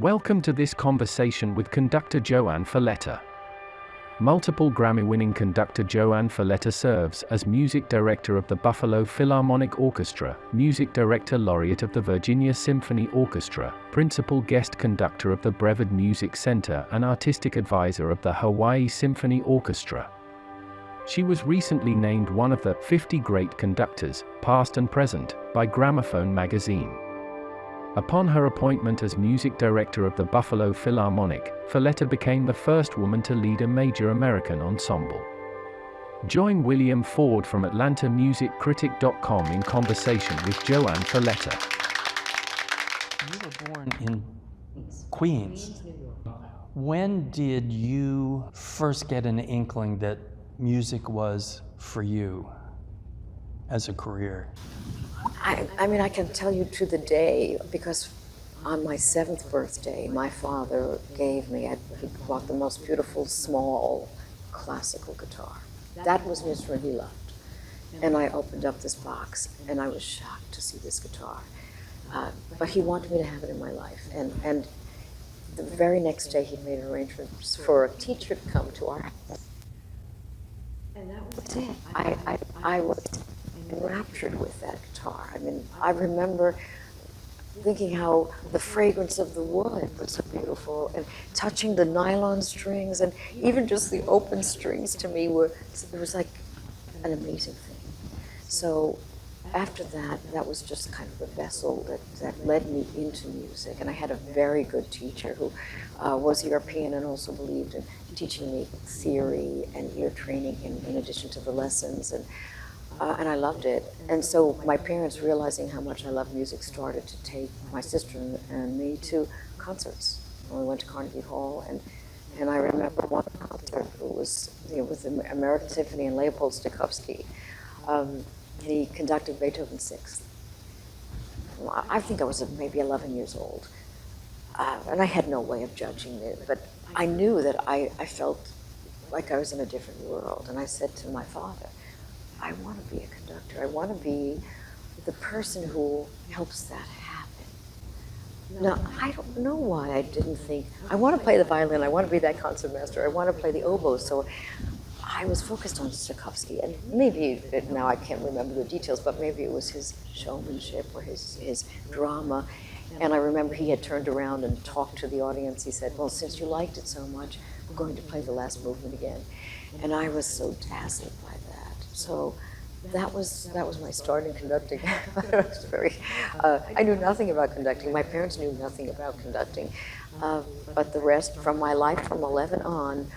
Welcome to this conversation with Conductor JoAnn Falletta. Multiple Grammy-winning Conductor JoAnn Falletta serves as Music Director of the Buffalo Philharmonic Orchestra, Music Director Laureate of the Virginia Symphony Orchestra, Principal Guest Conductor of the Brevard Music Center and Artistic Advisor of the Hawaii Symphony Orchestra. She was recently named one of the 50 Great Conductors, past and present, by Gramophone Magazine. Upon her appointment as Music Director of the Buffalo Philharmonic, Falletta became the first woman to lead a major American ensemble. Join William Ford from AtlantaMusicCritic.com in conversation with JoAnn Falletta. You were born in Queens. When did you first get an inkling that music was for you as a career? I mean, I can tell you to the day, because on my 7th birthday, my father gave me, he bought the most beautiful, small, classical guitar. That was the instrument he loved. And I opened up this box, and I was shocked to see this guitar. But he wanted me to have it in my life. And the very next day, he made arrangements for a teacher to come to our house. And that was it. I was enraptured with that guitar. I mean, I remember thinking how the fragrance of the wood was so beautiful, and touching the nylon strings, and even just the open strings to me it was like an amazing thing. So after that, that was just kind of the vessel that led me into music. And I had a very good teacher who was European and also believed in teaching me theory and ear training in addition to the lessons. And I loved it. And so my parents, realizing how much I loved music, started to take my sister and me to concerts. And we went to Carnegie Hall, and I remember one concert was with the American Symphony and Leopold Stokowski. He conducted Beethoven's Sixth. Well, I think I was maybe 11 years old. And I had no way of judging it, but I knew that I felt like I was in a different world. And I said to my father, I want to be a conductor. I want to be the person who helps that happen. Now, I don't know why I didn't think, I want to play the violin, I want to be that concertmaster, I want to play the oboe. So I was focused on Stokowski, and maybe, now I can't remember the details, but maybe it was his showmanship or his drama. And I remember he had turned around and talked to the audience. He said, well, since you liked it so much, we're going to play the last movement again. And I was so dazzled by that. So that was my start in conducting. I knew nothing about conducting. My parents knew nothing about conducting. But the rest, from my life from 11 on,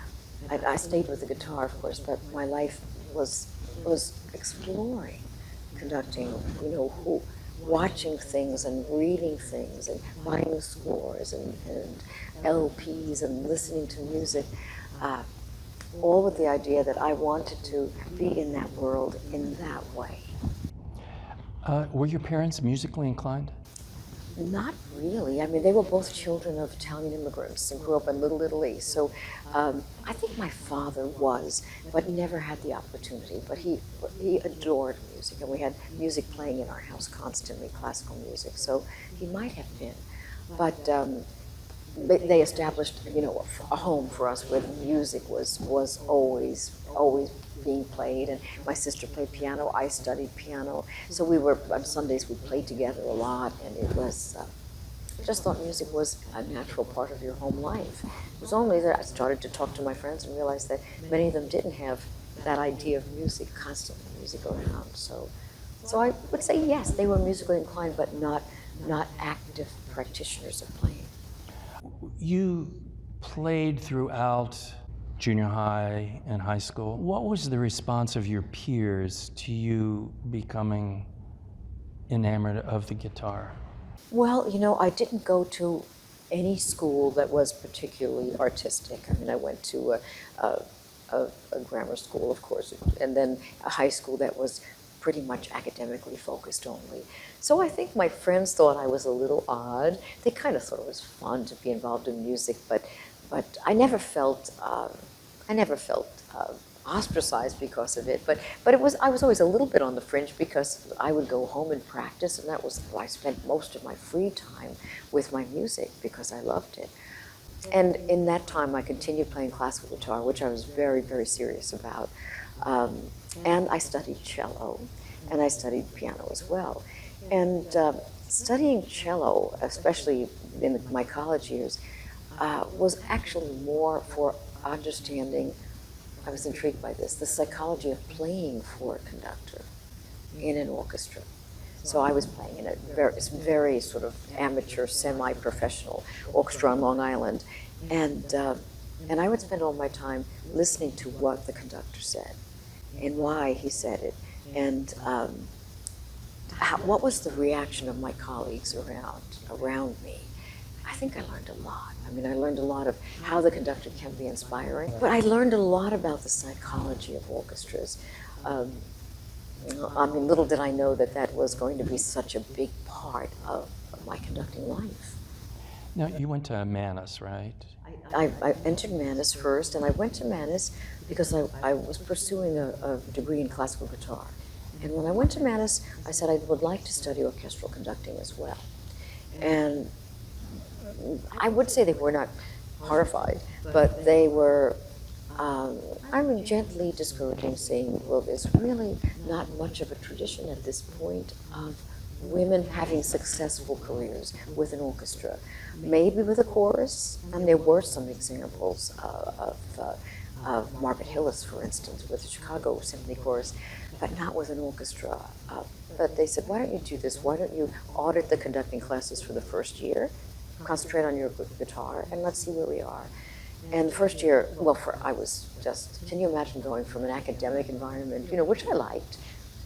I stayed with the guitar, of course, but my life was exploring conducting, watching things and reading things and buying scores and LPs and listening to music. All with the idea that I wanted to be in that world in that way. Were your parents musically inclined? Not really. I mean, they were both children of Italian immigrants and grew up in Little Italy. So I think my father was, but never had the opportunity. But he adored music, and we had music playing in our house constantly, classical music. So he might have been. But they established, a home for us where music was always being played. And my sister played piano, I studied piano. So on Sundays we played together a lot, and it was, I just thought music was a natural part of your home life. It was only that I started to talk to my friends and realized that many of them didn't have that idea of music, constantly music around. So I would say yes, they were musically inclined, but not active practitioners of playing. You played throughout junior high and high school. What was the response of your peers to you becoming enamored of the guitar? Well, I didn't go to any school that was particularly artistic. I mean, I went to a grammar school, of course, and then a high school that was pretty much academically focused only. So I think my friends thought I was a little odd. They kind of thought it was fun to be involved in music, but I never felt ostracized because of it, but I was always a little bit on the fringe because I would go home and practice, and that was I spent most of my free time with my music because I loved it. And in that time, I continued playing classical guitar, which I was very, very serious about. And I studied cello, and I studied piano as well. And studying cello, especially in my college years, was actually more for understanding. I was intrigued by this, the psychology of playing for a conductor in an orchestra. So I was playing in a very sort of amateur, semi-professional orchestra on Long Island. And I would spend all my time listening to what the conductor said and why he said it. And what was the reaction of my colleagues around me. I think I learned a lot. I mean, I learned a lot of how the conductor can be inspiring, but I learned a lot about the psychology of orchestras. I mean, little did I know that that was going to be such a big part of my conducting life. Now, you went to Mannes, right? I entered Mannes first, and I went to Mannes because I was pursuing a degree in classical guitar. And when I went to Mannes, I said I would like to study orchestral conducting as well. And I would say they were not horrified, but they were, I mean, gently discouraging, saying, well, there's really not much of a tradition at this point of women having successful careers with an orchestra. Maybe with a chorus, and there were some examples of Margaret Hillis, for instance, with the Chicago Symphony Chorus, but not with an orchestra. But they said, why don't you do this? Why don't you audit the conducting classes for the first year, concentrate on your guitar, and let's see where we are. And the first year, well, I was just, can you imagine going from an academic environment, you know, which I liked,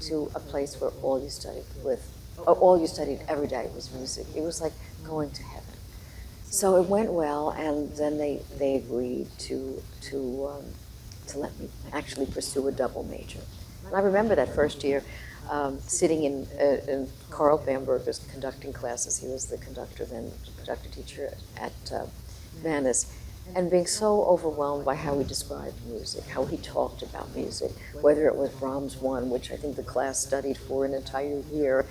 to a place where all you studied every day was music. It was like going to heaven. So it went well, and then they agreed to let me actually pursue a double major. And I remember that first year sitting in Carl Bamberger's conducting classes. He was the conductor then, conductor teacher at Mannes, and being so overwhelmed by how he described music, how he talked about music, whether it was Brahms 1, which I think the class studied for an entire year.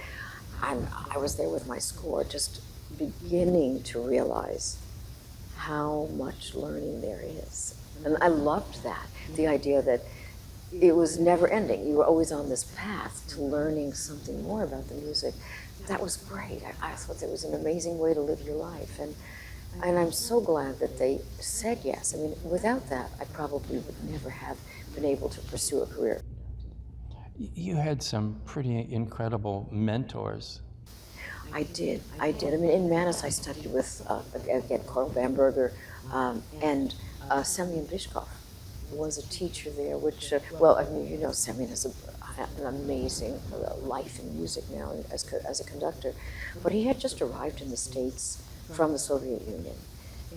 I was there with my score, just beginning to realize how much learning there is. And I loved that, the idea that it was never ending. You were always on this path to learning something more about the music. That was great. I thought it was an amazing way to live your life. And I'm so glad that they said yes. I mean, without that, I probably would never have been able to pursue a career. You had some pretty incredible mentors. I did. I mean, in Mannes, I studied with, again, Carl Bamberger and Semyon Bishkov was a teacher there, which, well, I mean, you know, Semyon has an amazing life in music now as a conductor. But he had just arrived in the States from the Soviet Union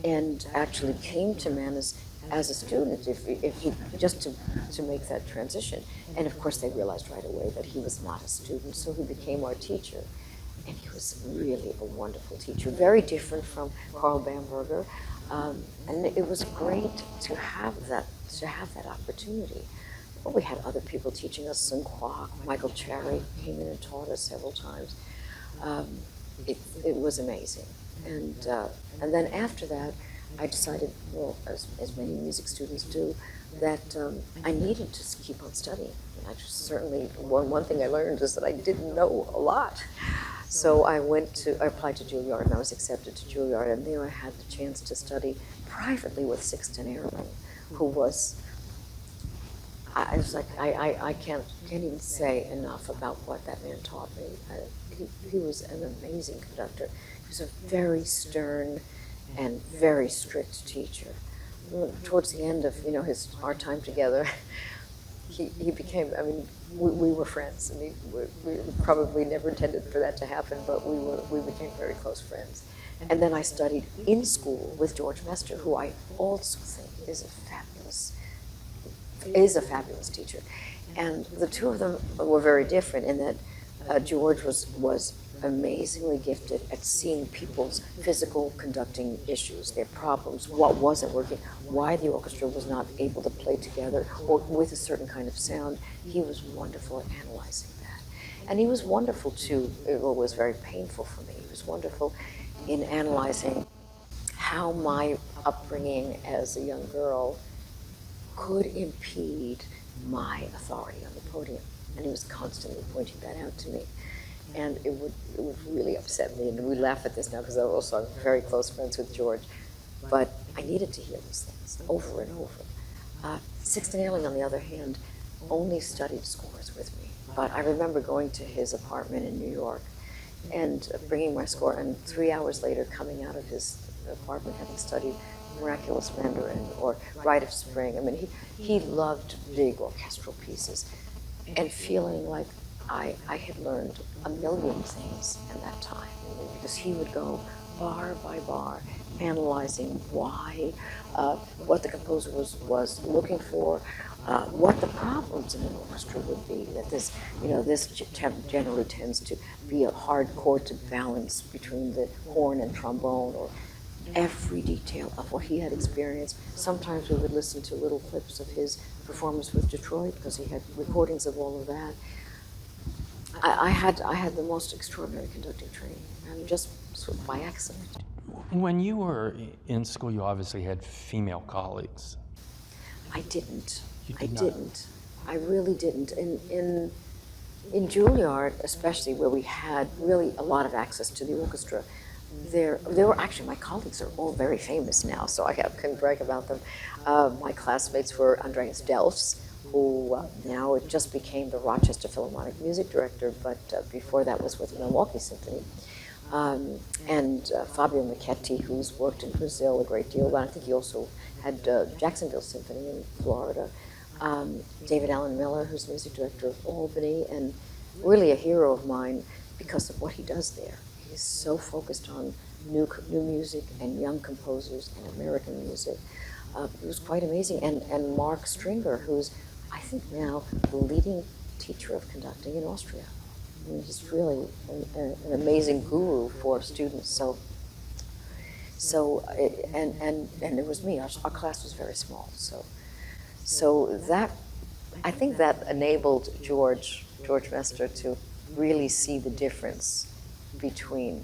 and actually came to Mannes as a student, if he just to make that transition. And of course, they realized right away that he was not a student, so he became our teacher. And he was really a wonderful teacher, very different from Carl Bamberger. And it was great to have that opportunity. Well, we had other people teaching us, Sun Kwok, Michael Cherry came in and taught us several times. It was amazing. And then after that, I decided, well, as many music students do, that I needed to keep on studying. And I just certainly, one thing I learned is that I didn't know a lot. So I applied to Juilliard, and I was accepted to Juilliard, and there I had the chance to study privately with Sixten Ehrman, who was, I was like, I can't even say enough about what that man taught me. He was an amazing conductor. He was a very stern and very strict teacher. Towards the end of our time together, he became, I mean, we were friends. I mean, we probably never intended for that to happen, but we became very close friends. And then I studied in school with George Maestra, who I also think is a fabulous teacher. And the two of them were very different in that George was amazingly gifted at seeing people's physical conducting issues, their problems, what wasn't working, why the orchestra was not able to play together or with a certain kind of sound. He was wonderful at analyzing that. And he was wonderful too, it was very painful for me, he was wonderful in analyzing how my upbringing as a young girl could impede my authority on the podium. And he was constantly pointing that out to me. And it would really upset me. And we laugh at this now because I'm also very close friends with George. But I needed to hear these things over and over. Sixten Ehrling, on the other hand, only studied scores with me. But I remember going to his apartment in New York and bringing my score, and 3 hours later coming out of his apartment having studied Miraculous Mandarin or Rite of Spring. I mean, he loved big orchestral pieces, and feeling like I had learned a million things in that time, because he would go bar by bar, analyzing why, what the composer was looking for, what the problems in an orchestra would be. That this, this generally tends to be a hard chord to balance between the horn and trombone, or every detail of what he had experienced. Sometimes we would listen to little clips of his performance with Detroit because he had recordings of all of that. I had the most extraordinary conducting training, and just sort of by accident. When you were in school, you obviously had female colleagues. I didn't. You did not? Didn't. I really didn't. In Juilliard, especially, where we had really a lot of access to the orchestra, there were actually, my colleagues are all very famous now, so I can brag about them. My classmates were Andreas Delfs, who now just became the Rochester Philharmonic music director, but before that was with Milwaukee Symphony. And Fabio Michetti, who's worked in Brazil a great deal, but I think he also had Jacksonville Symphony in Florida. David Allen Miller, who's music director of Albany, and really a hero of mine because of what he does there. He's so focused on new music and young composers and American music. It was quite amazing. And Mark Stringer, who's, I think now, the leading teacher of conducting in Austria. I mean, he's really an amazing guru for students. And it was me. Our class was very small. So that, I think that enabled George Maestra to really see the difference between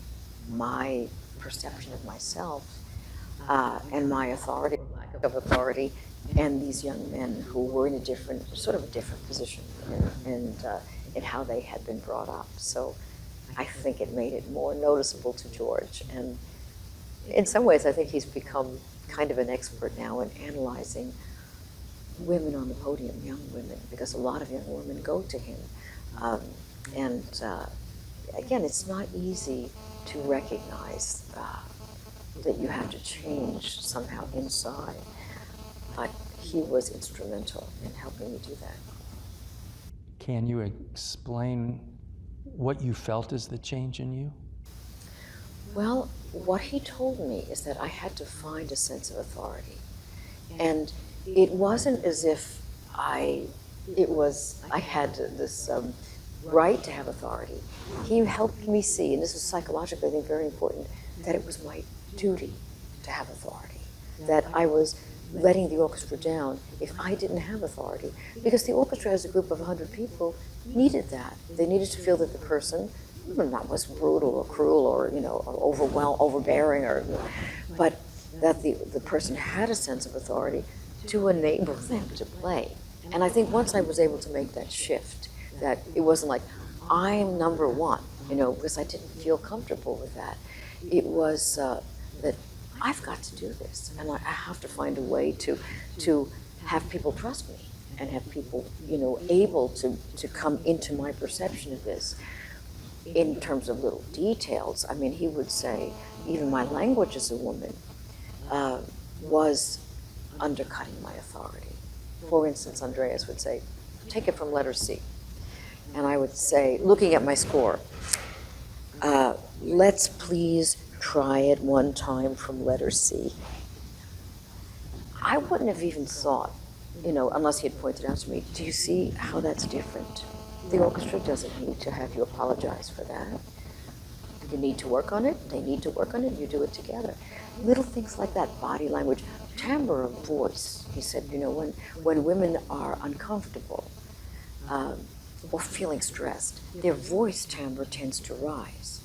my perception of myself and my authority, lack of authority, and these young men who were in a different position in how they had been brought up. So I think it made it more noticeable to George. And in some ways, I think he's become kind of an expert now in analyzing women on the podium, young women, because a lot of young women go to him. Again, it's not easy to recognize that you have to change somehow inside, but he was instrumental in helping me do that. Can you explain what you felt as the change in you? Well, what he told me is that I had to find a sense of authority. And it wasn't as if I had this right to have authority. He helped me see, and this was psychologically, I think, very important, that it was my duty to have authority, that I was letting the orchestra down if I didn't have authority, because the orchestra, as a group of 100 people, needed that. They needed to feel that the person not was brutal or cruel or overbearing, but that the person had a sense of authority to enable them to play. And I think once I was able to make that shift, that it wasn't like I'm number one, because I didn't feel comfortable with that. It was that I've got to do this, and I have to find a way to have people trust me and have people, able to come into my perception of this. In terms of little details, I mean, he would say, even my language as a woman was undercutting my authority. For instance, Andreas would say, take it from letter C. And I would say, looking at my score, let's please try it one time from letter C. I wouldn't have even thought, unless he had pointed out to me, do you see how that's different? The orchestra doesn't need to have you apologize for that. You need to work on it, they need to work on it, you do it together. Little things like that, body language, timbre of voice. He said, you know, when women are uncomfortable or feeling stressed, their voice timbre tends to rise,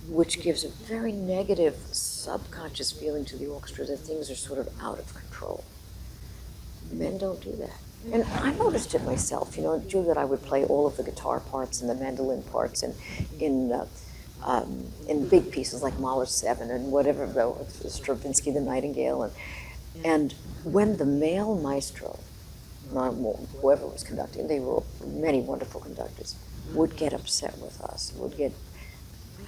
which gives a very negative subconscious feeling to the orchestra that things are sort of out of control. Men don't do that. And I noticed it myself. You know, Juliet, I would play all of the guitar parts and the mandolin parts in big pieces like Mahler 7 and whatever, Stravinsky, The Nightingale. And when the male maestro, whoever was conducting, they were many wonderful conductors, would get upset with us, would get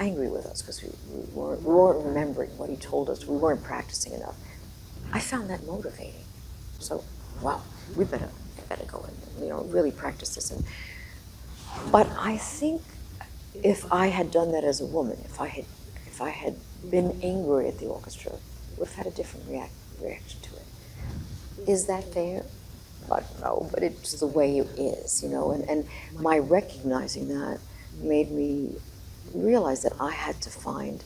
angry with us because we weren't remembering what he told us, we weren't practicing enough. I found that motivating. So, wow, I better go and, you know, really practice this. But I think if I had done that as a woman, if I had been angry at the orchestra, I would have had a different reaction to it. Is that fair? But no, but it's the way it is, you know, and my recognizing that made me realize that I had to find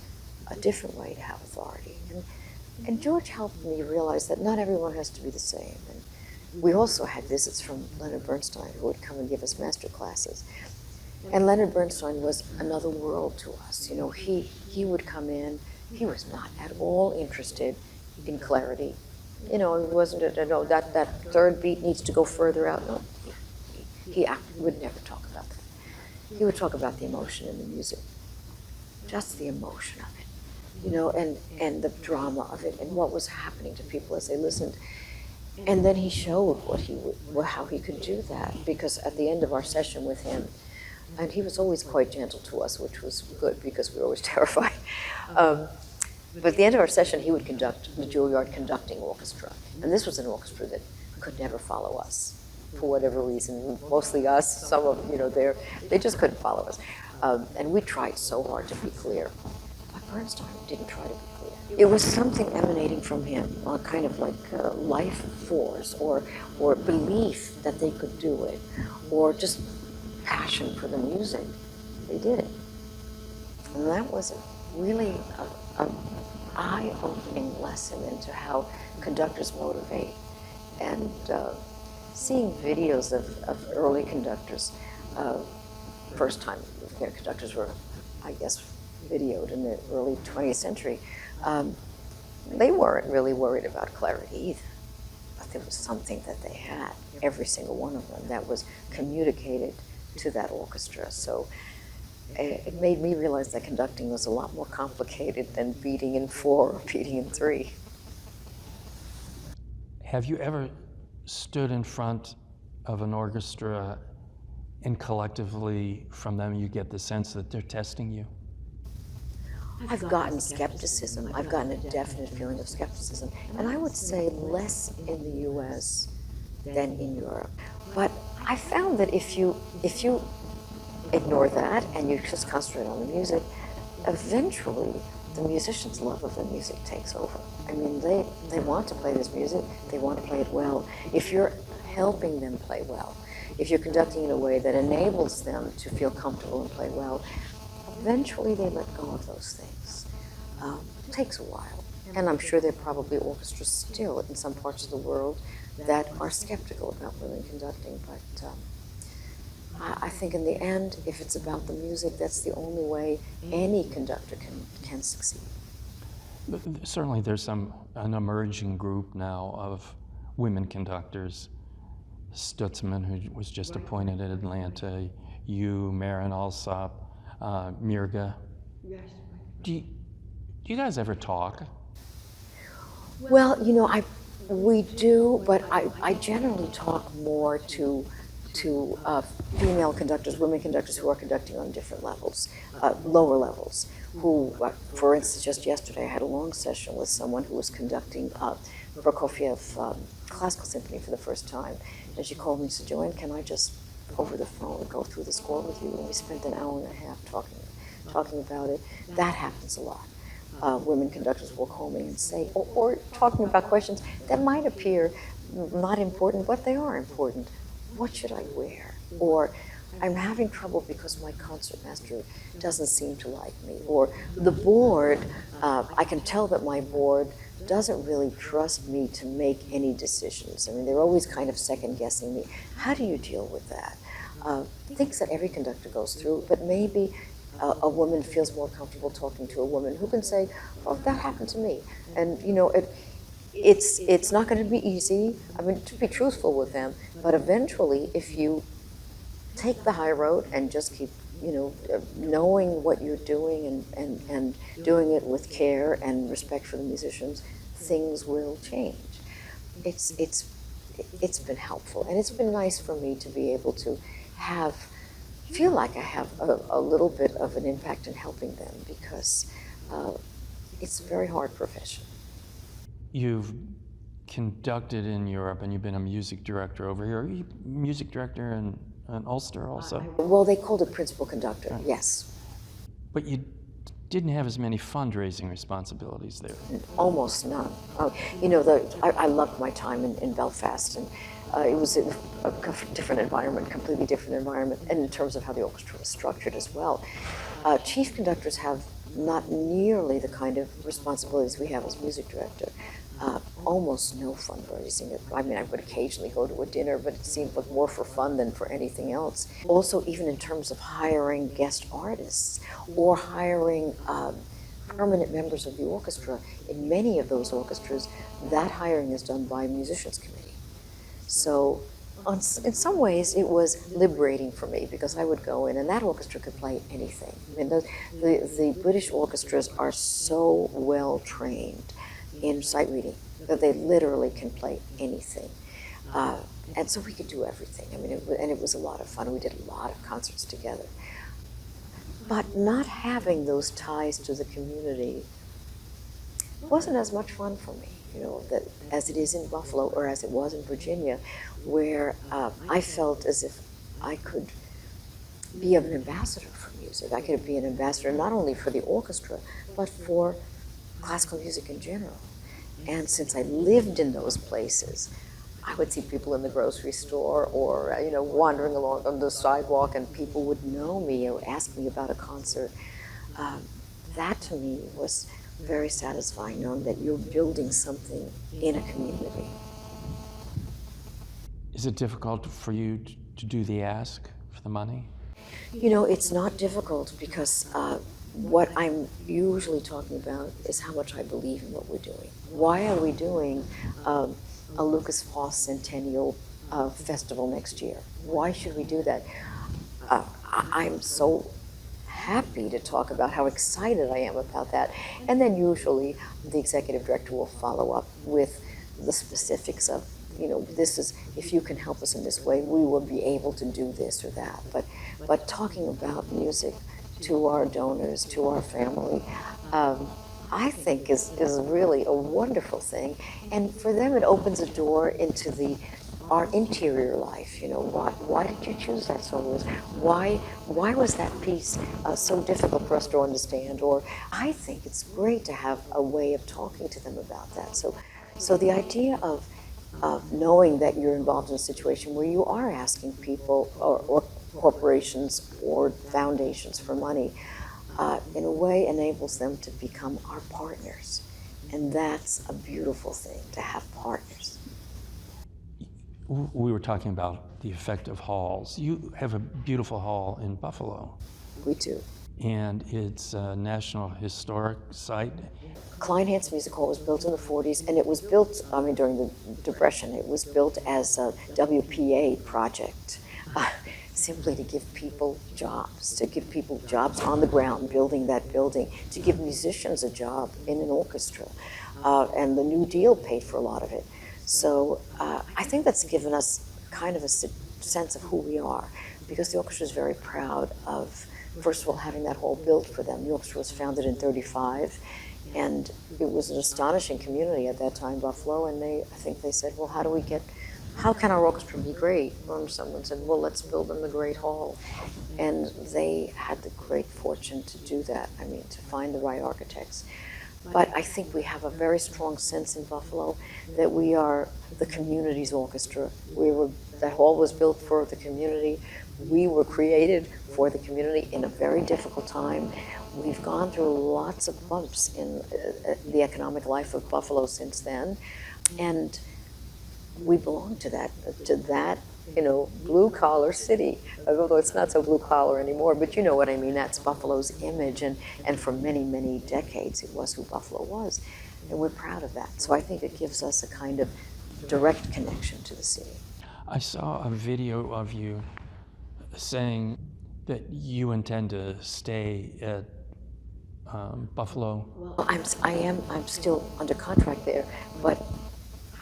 a different way to have authority. And George helped me realize that not everyone has to be the same. And we also had visits from Leonard Bernstein, who would come and give us master classes. And Leonard Bernstein was another world to us. You know, he would come in, he was not at all interested in clarity. You know, it wasn't, no, that third beat needs to go further out. No, he would never talk about that. He would talk about the emotion in the music, just the emotion of it, you know, and the drama of it, and what was happening to people as they listened. And then he showed how he could do that, because at the end of our session with him, and he was always quite gentle to us, which was good because we were always terrified. But at the end of our session, he would conduct the Juilliard Conducting Orchestra. And this was an orchestra that could never follow us for whatever reason. Mostly us, some of, you know, they just couldn't follow us. And we tried so hard to be clear. But Bernstein didn't try to be clear. It was something emanating from him, a kind of like life force or belief that they could do it, or just passion for the music. They did it. And that was really an eye-opening lesson into how conductors motivate. And seeing videos of early conductors, first time conductors were, I guess, videoed in the early 20th century, they weren't really worried about clarity either. But there was something that they had, every single one of them, that was communicated to that orchestra. So it made me realize that conducting was a lot more complicated than beating in 4 or beating in 3. Have you ever stood in front of an orchestra and collectively from them you get the sense that they're testing you? I've gotten skepticism. I've gotten a definite feeling of skepticism. And I would say less in the US than in Europe. But I found that if you ignore that and you just concentrate on the music, eventually the musician's love of the music takes over. I mean, they want to play this music, they want to play it well. If you're helping them play well, if you're conducting in a way that enables them to feel comfortable and play well, eventually they let go of those things. It takes a while. And I'm sure there are probably orchestras still in some parts of the world that are skeptical about women conducting, but I think in the end, if it's about the music, that's the only way any conductor can succeed. But certainly there's an emerging group now of women conductors. Stutzman, who was just appointed at Atlanta, you, Marin Alsop, Mirga. Yes. Do you guys ever talk? Well, you know, we do, but I generally talk more to female conductors, women conductors who are conducting on different levels, lower levels, who, for instance, just yesterday I had a long session with someone who was conducting Prokofiev Classical Symphony for the first time. And she called me and said, "JoAnn, can I just, over the phone, go through the score with you?" And we spent an hour and a half talking about it. That happens a lot. Women conductors will call me and say, or talking about questions that might appear not important, but they are important. What should I wear? Or I'm having trouble because my concertmaster doesn't seem to like me, or the board, I can tell that my board doesn't really trust me to make any decisions. I mean, they're always kind of second guessing me. How do you deal with that? Things that every conductor goes through, but maybe a woman feels more comfortable talking to a woman who can say, oh, that happened to me. And you know, it's not going to be easy, I mean, to be truthful with them, but eventually if you take the high road and just keep, you know, knowing what you're doing and doing it with care and respect for the musicians, things will change. It's been helpful, and it's been nice for me to be able to feel like I have a little bit of an impact in helping them, because it's a very hard profession. You've conducted in Europe, and you've been a music director over here. Are you music director in Ulster also? Well, they called it principal conductor, right. Yes. But you didn't have as many fundraising responsibilities there. Almost none. You know, I loved my time in Belfast, and it was a different environment, completely different environment, and in terms of how the orchestra was structured as well. Chief conductors have not nearly the kind of responsibilities we have as music director. Almost no fundraising. I mean, I would occasionally go to a dinner, but it seemed like more for fun than for anything else. Also, even in terms of hiring guest artists or hiring permanent members of the orchestra, in many of those orchestras, that hiring is done by a musicians committee. So in some ways, it was liberating for me, because I would go in and that orchestra could play anything. I mean, the British orchestras are so well trained in sight reading that they literally can play anything. And so we could do everything. I mean, it was a lot of fun. We did a lot of concerts together. But not having those ties to the community wasn't as much fun for me, you know, as it is in Buffalo or as it was in Virginia, where I felt as if I could be an ambassador for music. I could be an ambassador not only for the orchestra, but for classical music in general. And since I lived in those places, I would see people in the grocery store or, you know, wandering along on the sidewalk, and people would know me or ask me about a concert. That to me was very satisfying, knowing that you're building something in a community. Is it difficult for you to do the ask for the money? You know, it's not difficult, because what I'm usually talking about is how much I believe in what we're doing. Why are we doing a Lucas Foss Centennial Festival next year? Why should we do that? I'm so happy to talk about how excited I am about that. And then usually the executive director will follow up with the specifics of, you know, this is, if you can help us in this way, we will be able to do this or that. But talking about music to our donors, to our family, I think is really a wonderful thing. And for them, it opens a door into our interior life. You know, why did you choose that soloist? Why was that piece so difficult for us to understand? Or I think it's great to have a way of talking to them about that. So the idea of knowing that you're involved in a situation where you are asking people or corporations or foundations for money, in a way enables them to become our partners. And that's a beautiful thing, to have partners. We were talking about the effect of halls. You have a beautiful hall in Buffalo. We do. And it's a National Historic Site. Kleinhans Music Hall was built in the 40s, and it was built, I mean, during the Depression. It was built as a WPA project, simply to give people jobs on the ground, building that building, to give musicians a job in an orchestra. And the New Deal paid for a lot of it. So I think that's given us kind of a sense of who we are, because the orchestra is very proud of, first of all, having that hall built for them. The orchestra was founded in '35, and it was an astonishing community at that time, Buffalo, and I think they said, well, how can our orchestra be great? And someone said, well, let's build them a great hall. And they had the great fortune to do that, I mean, to find the right architects. But I think we have a very strong sense in Buffalo that we are the community's orchestra. We were that hall was built for the community. We were created for the community in a very difficult time. We've gone through lots of bumps in the economic life of Buffalo since then, and we belong to that, blue-collar city, although it's not so blue-collar anymore, but you know what I mean. That's Buffalo's image, and for many, many decades, it was who Buffalo was, and we're proud of that. So I think it gives us a kind of direct connection to the city. I saw a video of you saying that you intend to stay at Buffalo. Well, I'm still under contract there, but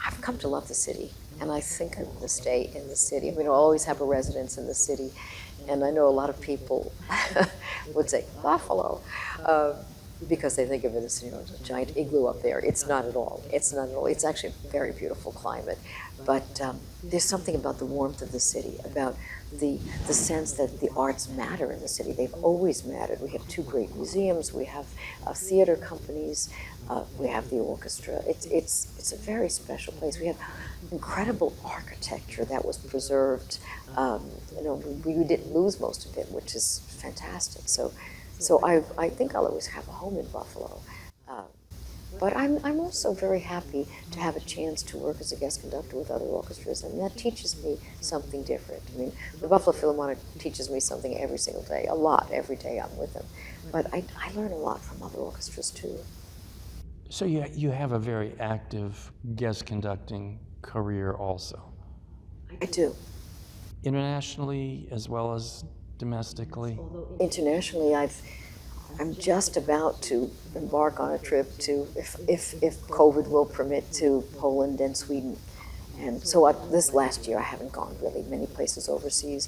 I've come to love the city, and I think I'm going to stay in the city. I mean, I'll always have a residence in the city, and I know a lot of people would say Buffalo, because they think of it as, a giant igloo up there. It's not at all. It's not at all. It's actually a very beautiful climate, but there's something about the warmth of the city, about the sense that the arts matter in the city. They've always mattered. We have 2 great museums. We have theater companies. We have the orchestra. It's a very special place. We have incredible architecture that was preserved. We didn't lose most of it, which is fantastic. So I think I'll always have a home in Buffalo. But I'm also very happy to have a chance to work as a guest conductor with other orchestras, and that teaches me something different. I mean, the Buffalo Philharmonic teaches me something every single day, a lot every day I'm with them. But I learn a lot from other orchestras too. So you have a very active guest conducting career also. I do. Internationally as well as domestically? Internationally, I'm just about to embark on a trip to, if COVID will permit, to Poland and Sweden. And so this last year I haven't gone really many places overseas.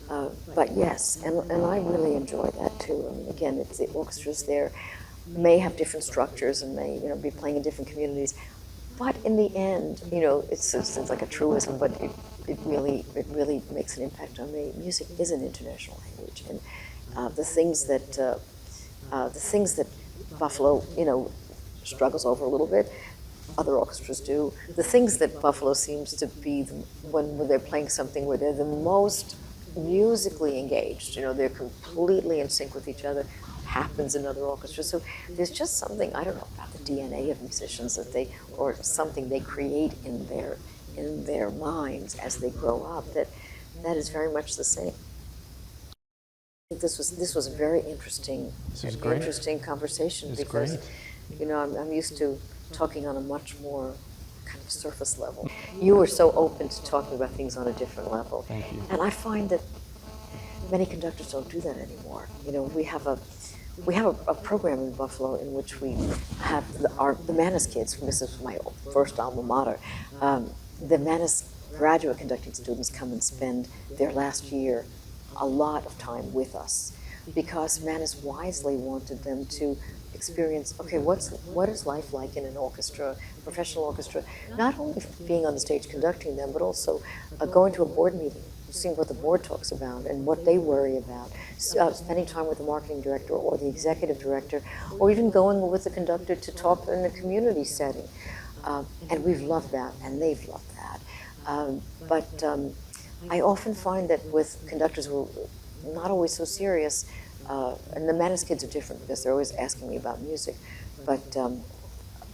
But yes, and I really enjoy that too. I mean, again, it's the orchestras there may have different structures and may be playing in different communities. But in the end, it sounds like a truism, but it really makes an impact on me. Music is an international language, and the things that Buffalo, struggles over a little bit, other orchestras do. The things that Buffalo seems to be when they're playing something where they're the most musically engaged, they're completely in sync with each other, happens in other orchestras. So there's just something, I don't know, about the DNA of musicians or something they create in their minds as they grow up that is very much the same. I think this was a very interesting conversation because I'm used to talking on a much more kind of surface level. You were so open to talking about things on a different level. Thank you. And I find that many conductors don't do that anymore. We have a program in Buffalo in which we have the Mannes kids. This is my first alma mater. The Mannes graduate conducting students come and spend their last year a lot of time with us because Mannes wisely wanted them to experience, okay, what is life like in an orchestra, professional orchestra, not only being on the stage conducting them, but also going to a board meeting, seeing what the board talks about and what they worry about, spending time with the marketing director or the executive director, or even going with the conductor to talk in a community setting. And we've loved that, and they've loved that. But I often find that with conductors who are not always so serious, and the Mannes kids are different because they're always asking me about music, but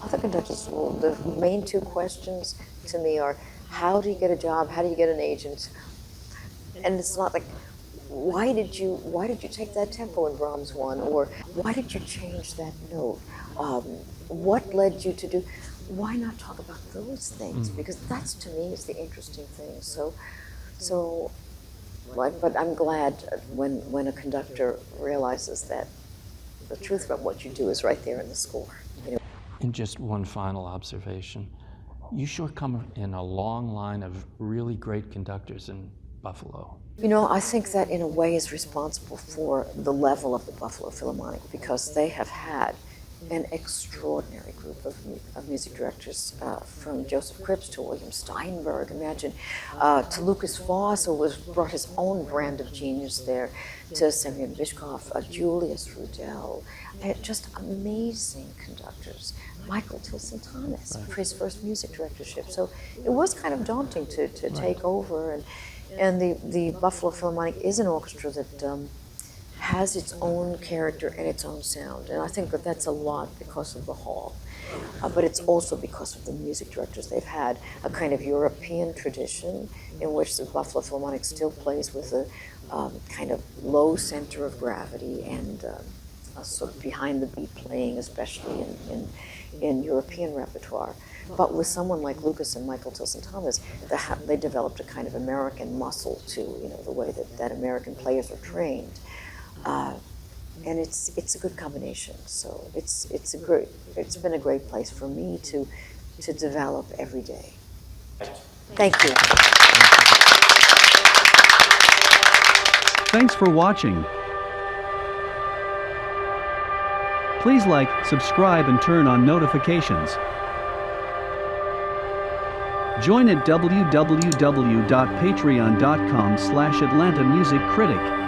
other conductors, the main 2 questions to me are, how do you get a job? How do you get an agent? And it's not like, why did you take that tempo in Brahms 1? Or why did you change that note? What led you to do? Why not talk about those things? Because that's, to me, is the interesting thing. But I'm glad when a conductor realizes that the truth about what you do is right there in the score. And just one final observation. You sure come in a long line of really great conductors in Buffalo. I think that in a way is responsible for the level of the Buffalo Philharmonic because they have had an extraordinary group of music directors, from Joseph Cripps to William Steinberg, imagine, to Lucas Voss, who brought his own brand of genius there, to Semyon Bishkov, Julius Rudel, just amazing conductors. Michael Tilson Thomas for his first music directorship. So it was kind of daunting to take over, and the Buffalo Philharmonic is an orchestra that has its own character and its own sound, and I think that that's a lot because of the hall, but it's also because of the music directors. They've had a kind of European tradition in which the Buffalo Philharmonic still plays with a kind of low center of gravity and a sort of behind the beat playing, especially in European repertoire. But with someone like Lucas and Michael Tilson Thomas, they developed a kind of American muscle to, the way that American players are trained. And it's a good combination. So it's been a great place for me to develop every day. Thank you. Thanks for watching. Please like, subscribe, and turn on notifications. Join at www.patreon.com/AtlantaMusicCritic.